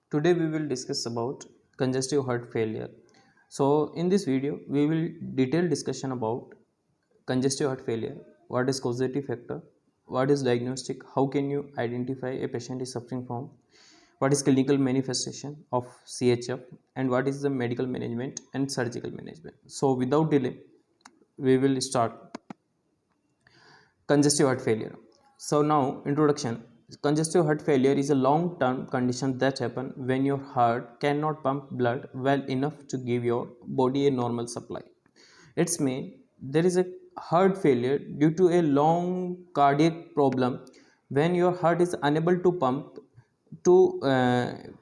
Today we will discuss about congestive heart failure. So in this video we will detailed discussion about congestive heart failure, what is causative factor, what is diagnostic, how can you identify a patient is suffering from, what is clinical manifestation of CHF, and what is the medical management and surgical management. So without delay we will start congestive heart failure. So now introduction. Congestive heart failure is a long term condition that happens when your heart cannot pump blood well enough to give your body a normal supply. It's mean there is a heart failure due to a long cardiac problem when your heart is unable to pump to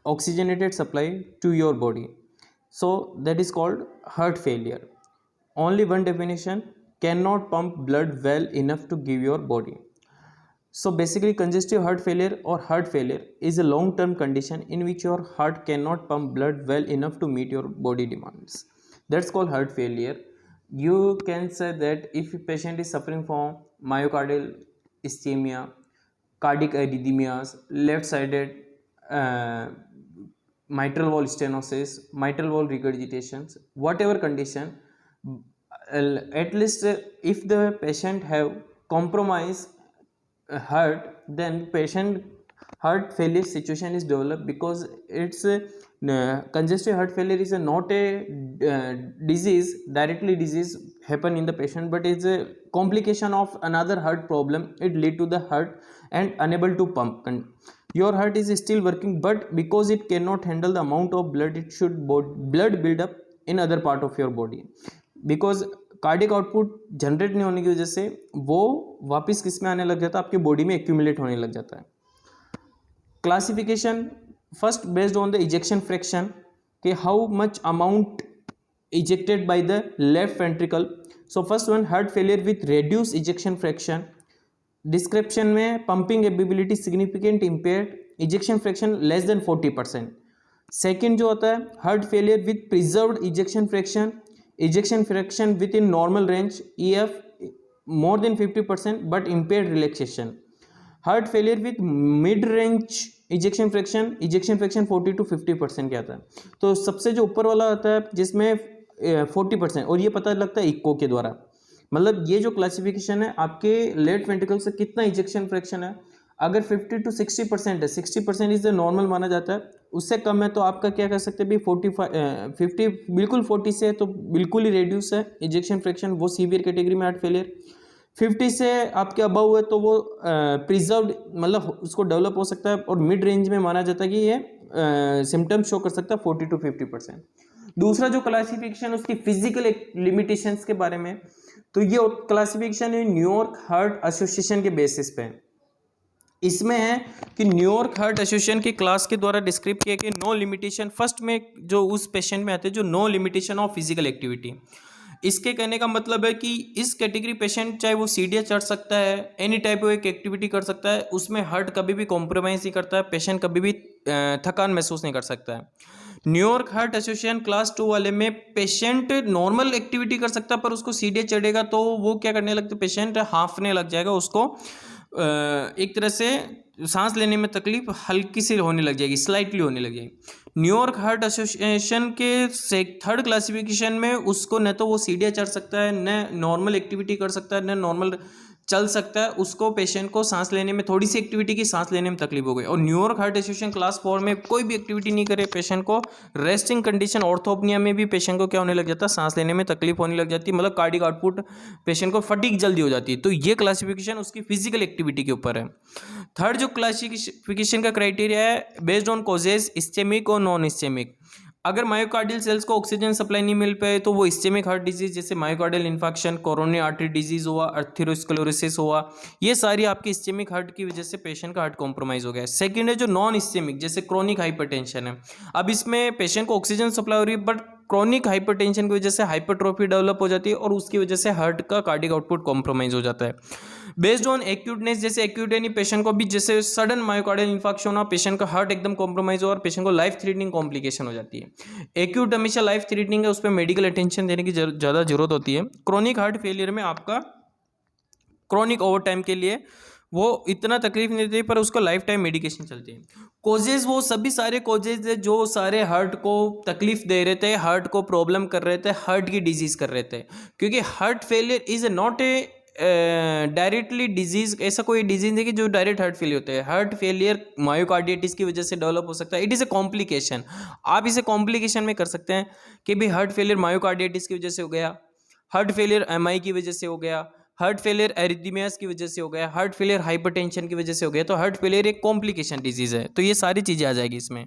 oxygenated supply to your body. So that is called heart failure. Only one definition: cannot pump blood well enough to give your body. So basically congestive heart failure or heart failure is a long term condition in which your heart cannot pump blood well enough to meet your body demands. That's called heart failure. You can say that if a patient is suffering from myocardial ischemia, cardiac arrhythmias, left sided uh, mitral valve stenosis, mitral valve regurgitations, whatever condition, at least if the patient have compromised heart, then patient heart failure situation is developed because it's congestive heart failure is not a disease directly disease happen in the patient, but it's a complication of another heart problem. It lead to the heart and unable to pump, and your heart is still working, but because it cannot handle the amount of blood it should blood build up in other part of your body, because cardiac output generate नहीं होने की वजह से वो वापस किस में आने लग जाता है, आपकी बॉडी में एक्यूमुलेट होने लग जाता है. Classification first based on the ejection fraction कि how much amount ejected by the left ventricle. So first one heart failure with reduce ejection fraction. Description में pumping ability significant impaired, ejection fraction less than 40%. Second जो होता है heart failure with preserved ejection fraction, ejection fraction within normal range, EF more than 50% but impaired relaxation. Heart failure with mid range ejection fraction, ejection fraction 40 to 50% क्या आता है. तो सबसे जो ऊपर वाला आता है जिसमें 40%, और ये पता लगता है इको के द्वारा. मतलब ये जो क्लासिफिकेशन है आपके लेफ्ट वेंट्रिकल से कितना इजेक्शन फ्रैक्शन है, अगर 50 to 60% है, 60% इज द नॉर्मल माना जाता है, उससे कम है तो आपका क्या कर सकते हैं भाई 50 बिल्कुल 40 से है तो बिल्कुल ही रेड्यूस है इजेक्शन फ्रैक्शन, वो सीवियर कैटेगरी में हार्ट फेलियर. 50 से आपके अबव है तो वो प्रिजर्व्ड मतलब उसको डेवलप हो सकता है, और मिड रेंज में माना जाता है कि ये सिम्टम्स शो कर सकता है 40 to 50%. दूसरा जो क्लासिफिकेशन उसकी फिजिकल लिमिटेशंस के बारे में, तो ये क्लासिफिकेशन है न्यूयॉर्क हार्ट एसोसिएशन के बेसिस पे. इसमें है कि न्यूयॉर्क हार्ट एसोसिएशन की क्लास के द्वारा डिस्क्राइब किया कि नो लिमिटेशन, फर्स्ट में जो उस पेशेंट में आते हैं जो no limitation of physical activity. इसके कहने का मतलब है कि इस कैटेगरी पेशेंट चाहे वो सीढ़ियाँ चढ़ सकता है, एनी टाइप ऑफ एक एक्टिविटी कर सकता है, उसमें हार्ट कभी भी कॉम्प्रोमाइज़ नहीं करता है, पेशेंट कभी भी थकान महसूस नहीं कर सकता है. न्यूयॉर्क हार्ट एसोसिएशन क्लास 2 वाले में पेशेंट नॉर्मल एक्टिविटी कर सकता है, पर उसको सीढ़ियाँ चढ़ेगा तो वो क्या करने लगता है, पेशेंट हाफने लग जाएगा, उसको एक तरह से सांस लेने में तकलीफ हल्की सी होने लग जाएगी, स्लाइटली होने लग जाएगी. न्यूयॉर्क हार्ट एसोसिएशन के थर्ड क्लासिफिकेशन में उसको न तो वो सीढ़ियाँ चढ़ सकता है, न नॉर्मल एक्टिविटी कर सकता है, न नॉर्मल चल सकता है, उसको पेशेंट को सांस लेने में थोड़ी सी एक्टिविटी की सांस लेने में तकलीफ हो गई. और न्यूयॉर्क हार्ट एसोसिएशन क्लास 4 में कोई भी एक्टिविटी नहीं करे पेशेंट को, रेस्टिंग कंडीशन ऑर्थोपनिया में भी पेशेंट को क्या होने लग जाता है, सांस लेने में तकलीफ होने लग जाती है, मतलब कार्डिक आउटपुट पेशेंट को फटीग जल्दी हो जाती है. तो ये क्लासिफिकेशन उसकी फिजिकल एक्टिविटी के ऊपर है. थर्ड जो क्लासिफिकेशन का क्राइटेरिया है बेस्ड ऑन कॉजेज, इस्चेमिक और नॉन इस्चेमिक. अगर मायोकार्डियल सेल्स को ऑक्सीजन सप्लाई नहीं मिल पाए तो वो इस्चेमिक हार्ट डिजीज जैसे myocardial infection, coronary artery disease हुआ, अर्थेरोस्क्लेरोसिस हुआ, ये सारी आपकी इस्चेमिक हार्ट की वजह से पेशेंट का हार्ट कॉम्प्रोमाइज हो गया. सेकंड है जो नॉन इस्चेमिक, जैसे क्रोनिक हाइपरटेंशन है. अब इसमें पेशेंट को ऑक्सीजन सप्लाई हो रही है बट क्रोनिक हाइपरटेंशन की वजह से हाइपरट्रोफी डेवलप हो जाती है और उसकी वजह से हार्ट का कार्डिक आउटपुट कॉम्प्रोमाइज हो जाता है. बेस्ड ऑन एक्यूटनेस, जैसे एक्यूट यानी पेशेंट को भी जैसे सडन मायोकार्डियल इन्फेक्शन होना, पेशेंट का हार्ट एकदम कॉम्प्रोमाइज हो और पेशेंट को लाइफ थ्रेटनिंग कॉम्प्लिकेशन हो जाती है. एक्यूट हमेशा लाइफ थ्रेटनिंग है, उस पर मेडिकल अटेंशन देने की ज़्यादा जरूरत होती है. क्रोनिक हार्ट फेलियर में आपका क्रोनिक ओवर टाइम के लिए वो इतना तकलीफ नहीं देती पर उसको लाइफ टाइम मेडिकेशन चलती है। कोजेज वो सभी सारे कोजेज है जो सारे हार्ट को तकलीफ दे रहे थे, हार्ट को प्रॉब्लम कर रहे थे, हार्ट की डिजीज कर रहे थे, क्योंकि heart failure is not a directly disease, ऐसा कोई डिजीज नहीं कि जो डायरेक्ट हार्ट फेलियर होता है। हार्ट फेलियर मायोकार्डिटिस की वजह से डेवलप हो सकता है, इट इज़ ए कॉम्प्लिकेशन। आप इसे कॉम्प्लिकेशन में कर सकते हैं कि भाई हार्ट फेलियर मायोकार्डिटिस की वजह से हो गया, हार्ट फेलियर एमआई की वजह से हो गया, हार्ट फेलियर एरिथमियास की वजह से हो गया, हार्ट फेलियर हाइपरटेंशन की वजह से हो गया। तो हार्ट फेलियर एक कॉम्प्लिकेशन डिजीज है, तो ये सारी चीज़ें आ जाएगी इसमें।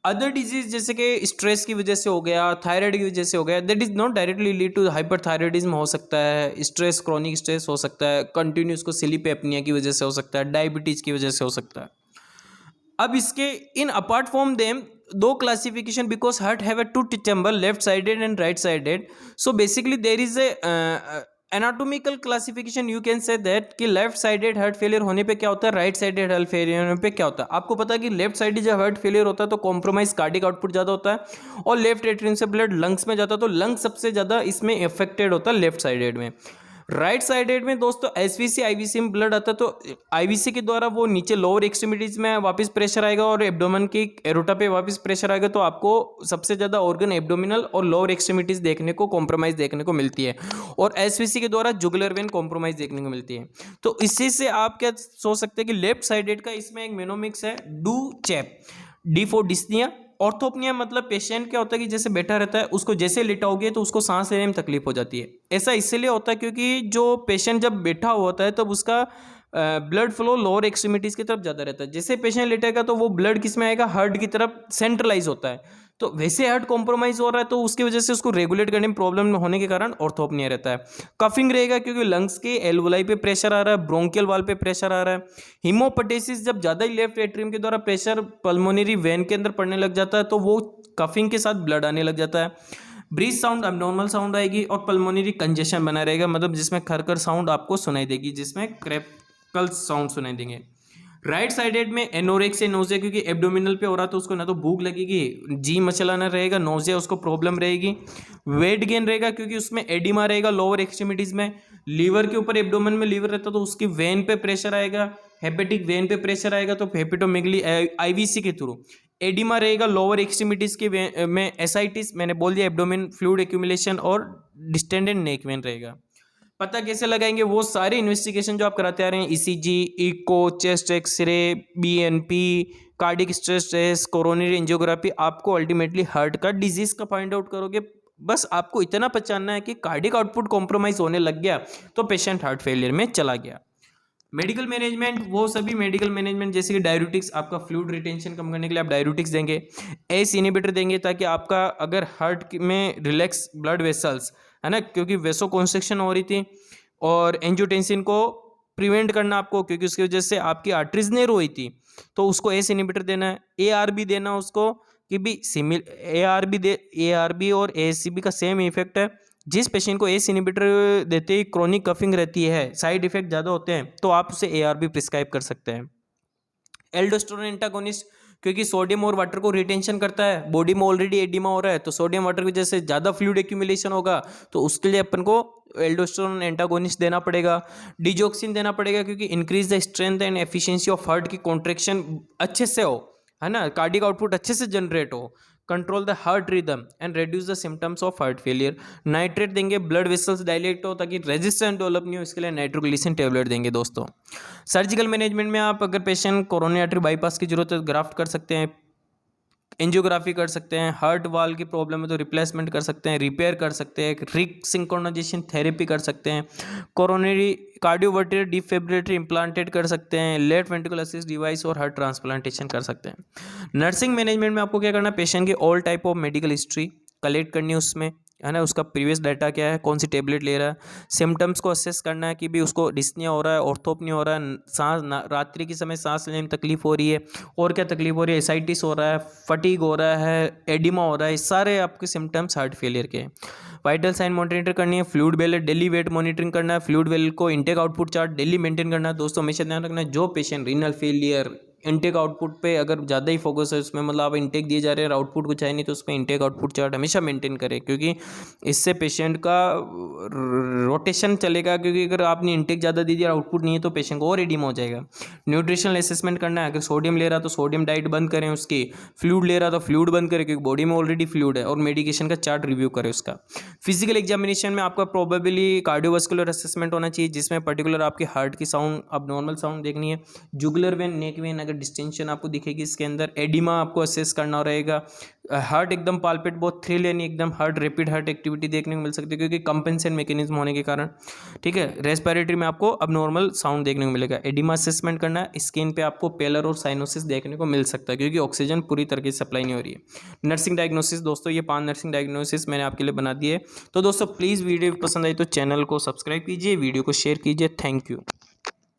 अदर डिजीज जैसे कि स्ट्रेस की वजह से हो गया, थायराइड की वजह से हो गया, that is not directly lead to hyperthyroidism हो सकता है, स्ट्रेस क्रोनिक स्ट्रेस हो सकता है, कंटिन्यूस को स्लीप एपनिया की वजह से हो सकता है, डायबिटीज की वजह से हो सकता है। अब इसके इन अपार्ट फ्रॉम देम दो classification, because heart have a two chamber, left sided and right sided. So basically there is a anatomical classification, you can say that कि लेफ्ट साइडेड हार्ट फेलियर होने पे क्या होता है, right sided heart failure होने पे क्या होता है। आपको पता है कि लेफ्ट साइडेड जब हार्ट फेलियर होता है तो कॉम्प्रोमाइज कार्डिक आउटपुट ज़्यादा होता है और लेफ्ट एट्रियम से ब्लड लंग्स में जाता है, तो लंग्स सबसे ज़्यादा इसमें इफेक्टेड होता है लेफ्ट साइडेड में। राइट साइडेड में दोस्तों एसवीसी आईवीसी में ब्लड आता है, तो आईवीसी के द्वारा वो नीचे लोअर एक्सट्रीमिटीज में वापस प्रेशर आएगा और एब्डोमेन की एरोटा पे वापस प्रेशर आएगा, तो आपको सबसे ज़्यादा ऑर्गन एब्डोमिनल और लोअर एक्सट्रीमिटीज देखने को कॉम्प्रोमाइज देखने को मिलती है, और एसवीसी के द्वारा जुगुलर वेन कॉम्प्रोमाइज देखने को मिलती है। तो इसी से आप क्या सोच सकते हैं कि लेफ्ट साइडेड का इसमें एक मेनोमिक्स है do chap, D for dyspnoea. Orthopnoea मतलब पेशेंट क्या होता है कि जैसे बैठा रहता है, उसको जैसे लेटाओगे तो उसको सांस लेने में तकलीफ हो जाती है। ऐसा इसलिए होता है क्योंकि जो पेशेंट जब बैठा हुआ होता है तब उसका ब्लड फ्लो लोअर एक्सट्रीमिटीज की तरफ ज़्यादा रहता है। जैसे पेशेंट लेटेगा तो वो ब्लड किस में आएगा, हार्ट की तरफ सेंट्रलाइज होता है, तो वैसे हार्ट कॉम्प्रोमाइज हो रहा है, तो उसकी वजह से उसको रेगुलेट करने में प्रॉब्लम होने के कारण ऑर्थोपनिया रहता है। कफिंग रहेगा क्योंकि लंग्स के एल्वोलाई पे प्रेशर आ रहा है, ब्रोंकियल वाल पे प्रेशर आ रहा है। हिमोपटेसिस जब ज़्यादा ही लेफ्ट एट्रियम के द्वारा प्रेशर पल्मोनरी वेन के अंदर पड़ने लग जाता है तो वो कफिंग के साथ ब्लड आने लग जाता है। ब्रीथ साउंड अबनॉर्मल साउंड आएगी और पल्मोनरी कंजेशन बना रहेगा, मतलब जिसमें खरखर साउंड आपको सुनाई देगी, जिसमें क्रैकल साउंड सुनाई देंगे। राइट साइडेड में एनोरेक्सिया नोजिया, क्योंकि एब्डोमिनल पे हो रहा तो उसको ना तो भूख लगेगी, जी मचलाना रहेगा, नोजिया उसको प्रॉब्लम रहेगी। वेट गेन रहेगा क्योंकि उसमें एडिमा रहेगा लोअर एक्सट्रीमिटीज में। लीवर के ऊपर एब्डोमेन में लीवर रहता तो उसकी वेन पे प्रेशर आएगा, हेपेटिक वेन पे प्रेशर आएगा तो हेपेटोमेगली आईवीसी के थ्रू। एडिमा रहेगा लोअर एक्सट्रीमिटीज के में, एसाइटिस मैंने बोल दिया, एब्डोमेन फ्लूइड एक्यूमुलेशन, और डिस्टेंडेड नेक वेन रहेगा। पता कैसे लगाएंगे, वो सारे इन्वेस्टिगेशन जो आप कराते आ रहे हैं, ECG, echo, chest X-ray, BNP, cardiac stress test, coronary angiography, आपको अल्टीमेटली हार्ट का डिजीज का फाइंड आउट करोगे। बस आपको इतना पहचानना है कि कार्डिक आउटपुट कॉम्प्रोमाइज होने लग गया तो पेशेंट हार्ट फेलियर में चला गया। मेडिकल मैनेजमेंट, वो सभी मेडिकल मैनेजमेंट जैसे कि डाययूरेटिक्स, आपका फ्लूइड रिटेंशन कम करने के लिए आप डाययूरेटिक्स देंगे, एस इनहिबिटर देंगे ताकि आपका अगर हार्ट में रिलैक्स ब्लड वेसल्स है ना, क्योंकि वेसो कॉन्स्ट्रिक्शन हो रही थी, और एंजियोटेंसिन को प्रिवेंट करना आपको, क्योंकि उसकी वजह से आपकी आर्टरीज नहीं रोई थी, तो उसको एस इनहिबिटर देना है। ARB देना उसको कि भी सिमिल ARB और ASCB का सेम इफेक्ट है। जिस पेशेंट को एस इनहिबिटर देते ही क्रोनिक कफिंग रहती है, साइड इफेक्ट ज़्यादा होते हैं, तो आप उसे ARB प्रिस्क्राइब कर सकते हैं। एल्डोस्टेरोन एंटागोनिस्ट, क्योंकि सोडियम और वाटर को रिटेंशन करता है, बॉडी में ऑलरेडी एडिमा हो रहा है तो सोडियम वाटर की वजह से ज़्यादा फ्लूइड एक्यूमुलेशन होगा, तो उसके लिए अपन को एल्डोस्टेरोन एंटागोनिस्ट देना पड़ेगा। डिजोक्सिन देना पड़ेगा क्योंकि increase the strength and efficiency of heart की कॉन्ट्रैक्शन अच्छे से हो, है ना, कार्डिक आउटपुट अच्छे से जनरेट हो, control the heart rhythm and reduce the symptoms of heart failure. Nitrate देंगे, ब्लड वेसल्स डायलेट हो ताकि रेजिस्टेंस डेवलप नहीं हो, इसके लिए नाइट्रोग्लिसरीन टेबलेट देंगे दोस्तों। सर्जिकल मैनेजमेंट में आप अगर पेशेंट कोरोनरी आर्टरी बाईपास की जरूरत है तो ग्राफ्ट कर सकते हैं, एंजियोग्राफी कर सकते हैं, हार्ट वाल की प्रॉब्लम है तो रिप्लेसमेंट कर सकते हैं, रिपेयर कर सकते हैं, रिसिंक्रोनाइजेशन थेरेपी कर सकते हैं, कोरोनरी कार्डियोवर्टर डिफिब्रिलेटर इम्प्लांटेड कर सकते हैं, लेफ्ट वेंट्रिकल असिस्ट डिवाइस और हार्ट ट्रांसप्लांटेशन कर सकते हैं। नर्सिंग मैनेजमेंट में आपको क्या करना है, पेशेंट की all type of medical history collect करनी है, उसमें है ना, उसका प्रीवियस डाटा क्या है, कौन सी टेबलेट ले रहा है, सिम्टम्स को असेस करना है कि भी उसको डिस्निया हो रहा है, ऑर्थोपनिया हो रहा है, रात्रि के समय सांस लेने में तकलीफ हो रही है, और क्या तकलीफ हो रही है, एसाइटिस हो रहा है, फटीग हो रहा है, एडिमा हो रहा है, सारे आपके सिम्टम्स हार्ट फेलियर के। वाइटल साइन मॉनिटर करनी है, fluid well daily wait monitoring करना है, फ्लूइड वेल को intake output chart daily maintain करना है। दोस्तों हमेशा ध्यान रखना है, जो patient renal failure, intake output पे अगर ज़्यादा ही फोकस है उसमें, मतलब आप इनटेक दिए जा रहे हैं और आउटपुट कुछ है नहीं, तो उसमें इनटेक आउटपुट चार्ट हमेशा मेंटेन करें, क्योंकि इससे पेशेंट का रोटेशन चलेगा। क्योंकि अगर आपने इनटेक ज़्यादा दे दिया आउटपुट नहीं है तो पेशेंट को और एडिम हो जाएगा। न्यूट्रिशनल असेसमेंट करना है, अगर सोडियम ले रहा तो सोडियम डाइट बंद करें उसकी, फ्लूइड ले रहा तो फ्लूइड बंद करें क्योंकि बॉडी में ऑलरेडी फ्लूइड है, और मेडिकेशन का चार्ट रिव्यू करें उसका। फिजिकल एग्जामिनेशन में आपका प्रोबेबली कार्डियोवास्कुलर असेसमेंट होना चाहिए, जिसमें पर्टिकुलर आपके हार्ट की साउंड, अब नॉर्मल साउंड देखनी है, जुगुलर वेन, नेक वेन अगर डिस्टेंशन आपको दिखेगी इसके अंदर, एडिमा आपको असेस करना रहेगा, हार्ट एकदम पाल्पेट, बहुत थ्रिल यानी एकदम हार्ट रैपिड हार्ट एक्टिविटी देखने को मिल सकती है क्योंकि कंपेंसेट मैकेनिज्म होने के कारण, ठीक है। रेस्पिरेटरी में आपको अब नॉर्मल साउंड देखने को मिलेगा। एडिमा असेसमेंट करना है, स्किन पे आपको पेलर और साइनोसिस देखने को मिल सकता है क्योंकि ऑक्सीजन पूरी तरीके से सप्लाई नहीं हो रही है। नर्सिंग डायग्नोसिस दोस्तों, ये 5 नर्सिंग डायग्नोसिस मैंने आपके लिए बना दिए। तो दोस्तों प्लीज़ वीडियो पसंद आई तो चैनल को सब्सक्राइब कीजिए, वीडियो को शेयर कीजिए। Thank you.